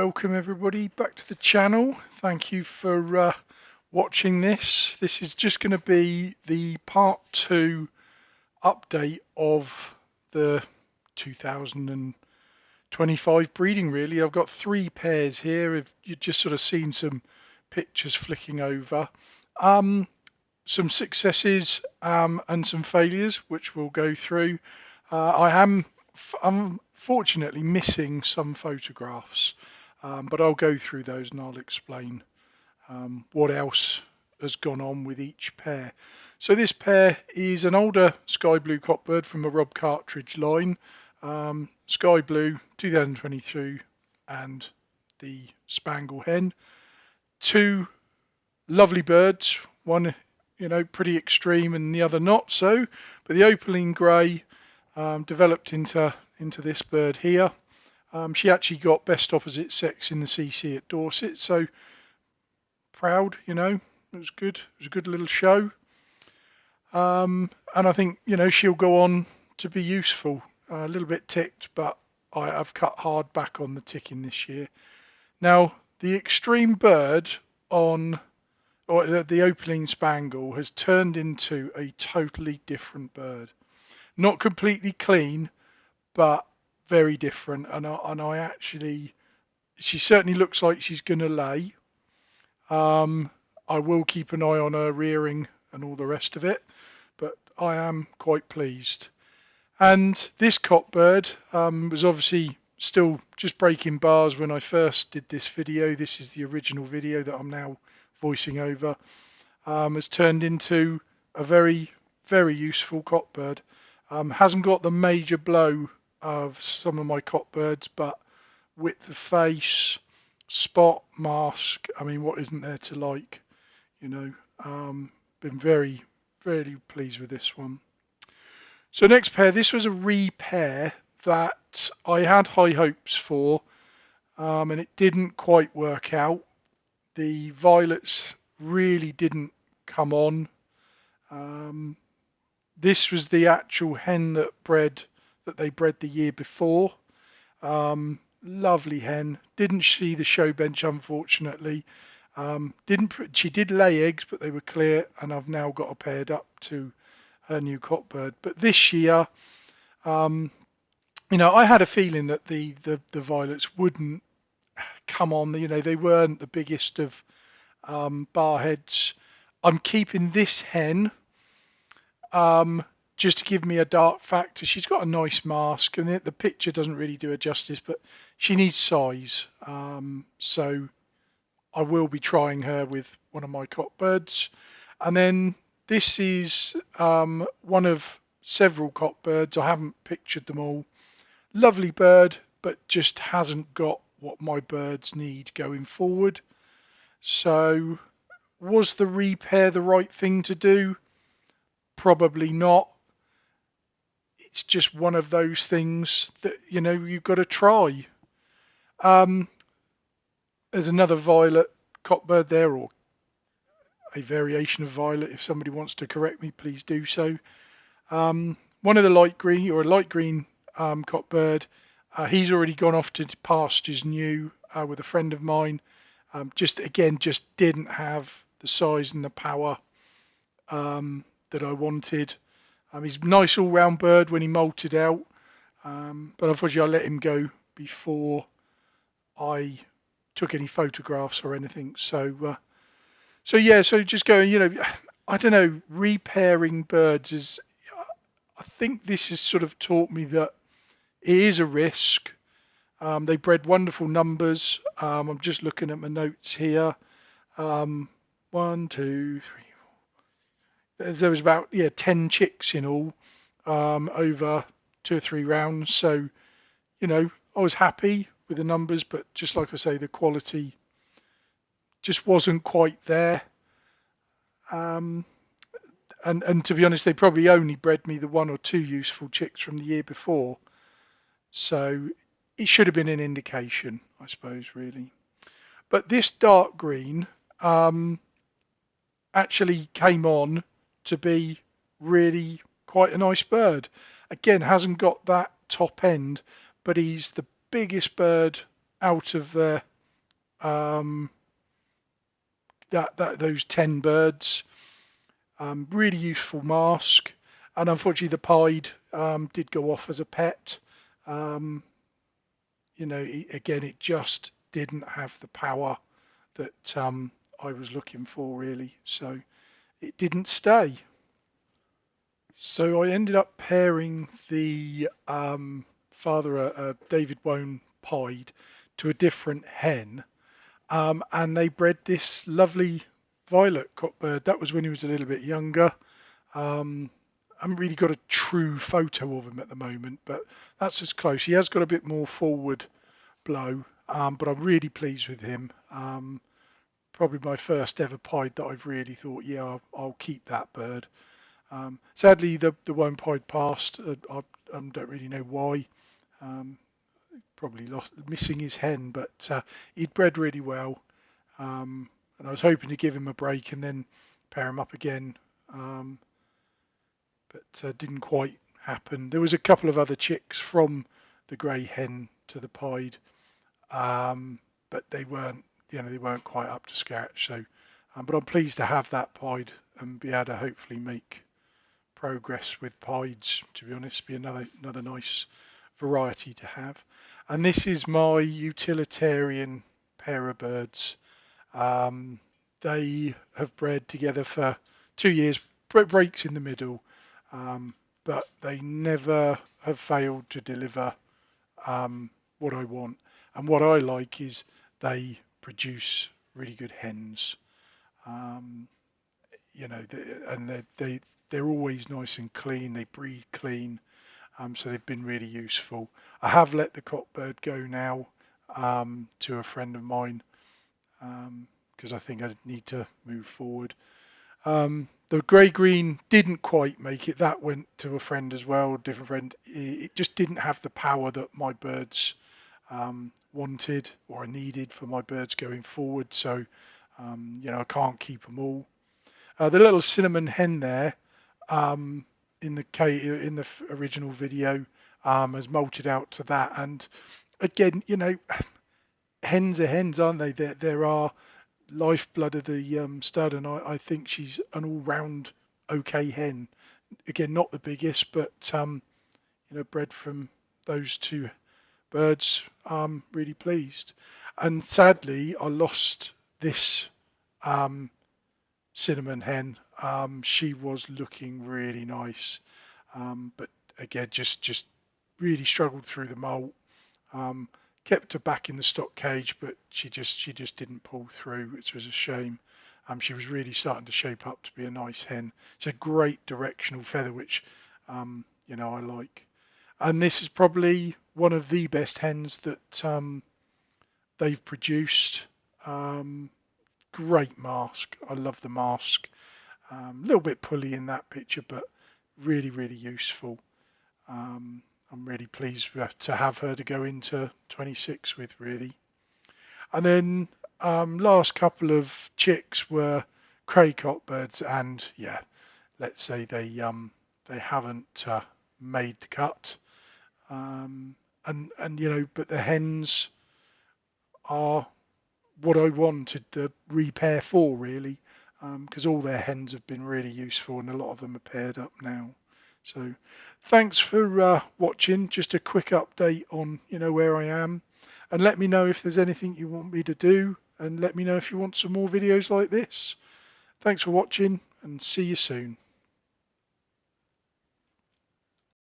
Welcome everybody back to the channel. Thank you for watching this. This is just going to be the part 2 update of the 2025 breeding really. I've got 3 pairs here. If you've just sort of seen some pictures flicking over. Some successes and some failures which we'll go through. I'm unfortunately missing some photographs. But I'll go through those and I'll explain what else has gone on with each pair. So this pair is an older sky blue cockbird from a Rob Cartridge line, sky blue 2022, and the Spangle hen. 2 lovely birds, one pretty extreme and the other not so, but the opaline grey developed into this bird here. She actually got best opposite sex in the CC at Dorset, so proud, it was good. It was a good little show. And I think, she'll go on to be useful. A little bit ticked, but I've cut hard back on the ticking this year. Now, the extreme bird the opaline spangle has turned into a totally different bird. Not completely clean, but very different, and I actually, she certainly looks like she's going to lay. I will keep an eye on her rearing and all the rest of it, but I am quite pleased. And this cockbird was obviously still just breaking bars when I first did this video. This is the original video that I'm now voicing over. Has turned into a very, very useful cockbird. Hasn't got the major blow of some of my cockbirds, but width of face, spot, mask, I mean, what isn't there to like? Been very, very pleased with this one. So next pair, this was a repair that I had high hopes for, and it didn't quite work out. The violets really didn't come on. This was the actual hen that they bred the year before. Lovely hen. Didn't see the show bench, unfortunately. She did lay eggs, but they were clear, and I've now got her paired up to her new cockbird. But this year, I had a feeling that the violets wouldn't come on. They weren't the biggest of barheads. I'm keeping this hen just to give me a dark factor. She's got a nice mask, and the picture doesn't really do her justice, but she needs size. So I will be trying her with one of my cockbirds. And then this is one of several cockbirds. I haven't pictured them all. Lovely bird, but just hasn't got what my birds need going forward. So was the repair the right thing to do? Probably not. It's just one of those things that you've got to try. There's another violet cockbird there, or a variation of violet. If somebody wants to correct me, please do so. One of the light green, or a light green cockbird. He's already gone off to pastures new with a friend of mine. Just didn't have the size and the power that I wanted. He's a nice all-round bird when he molted out, but unfortunately I let him go before I took any photographs or anything. So just going, I don't know, repairing birds is, I think this has sort of taught me that it is a risk. They bred wonderful numbers. I'm just looking at my notes here. 1, 2, 3, 4. There was about 10 chicks in all over 2 or 3 rounds. So, I was happy with the numbers, but just like I say, the quality just wasn't quite there. And to be honest, they probably only bred me the 1 or 2 useful chicks from the year before. So it should have been an indication, I suppose, really. But this dark green actually came on to be really quite a nice bird. Again, hasn't got that top end, but he's the biggest bird out of the um, those 10 birds. Really useful mask, and unfortunately the pied did go off as a pet. Um, again, it just didn't have the power that I was looking for really, so it didn't stay. So I ended up pairing the father, David Wone pied, to a different hen, and they bred this lovely violet cockbird. That was when he was a little bit younger. Um, I haven't really got a true photo of him at the moment, but that's as close. He has got a bit more forward blow, but I'm really pleased with him. Probably my first ever pied that I've really thought, yeah, I'll keep that bird. Sadly, the one pied passed. I don't really know why. Um, Probably missing his hen, but he'd bred really well. And I was hoping to give him a break and then pair him up again. But didn't quite happen. There was a couple of other chicks from the grey hen to the pied, but they weren't quite up to scratch. So, but I'm pleased to have that pied and be able to hopefully make progress with pieds. To be honest, be another nice variety to have. And this is my utilitarian pair of birds. Um, they have bred together for 2 years, breaks in the middle, but they never have failed to deliver what I want. And what I like is they produce really good hens. Um, and they're always nice and clean. They breed clean, so they've been really useful. I have let the cockbird go now to a friend of mine because I think I need to move forward. The grey green didn't quite make it. That went to a friend as well, different friend. It just didn't have the power that my birds wanted or needed for my birds going forward. So, I can't keep them all. The little cinnamon hen there in the original video has molted out to that. And again, hens are hens, aren't they? There are lifeblood of the stud, and I think she's an all-round okay hen. Again, not the biggest, but bred from those two birds. Really pleased. And sadly, I lost this cinnamon hen. She was looking really nice, but again, just really struggled through the molt. Um, Kept her back in the stock cage, but she just didn't pull through, which was a shame. She was really starting to shape up to be a nice hen. It's a great directional feather, which I like. And this is probably one of the best hens that they've produced. Um, Great mask. I love the mask. A little bit pulley in that picture, but really, really useful. I'm really pleased to have her to go into 26 with, really. And then last couple of chicks were grey cockbirds, and yeah, let's say they haven't made the cut. And but the hens are what I wanted the repair for, really, because all their hens have been really useful, and a lot of them are paired up now. So thanks for watching. Just a quick update on where I am, and let me know if there's anything you want me to do, and let me know if you want some more videos like this. Thanks for watching, and see you soon.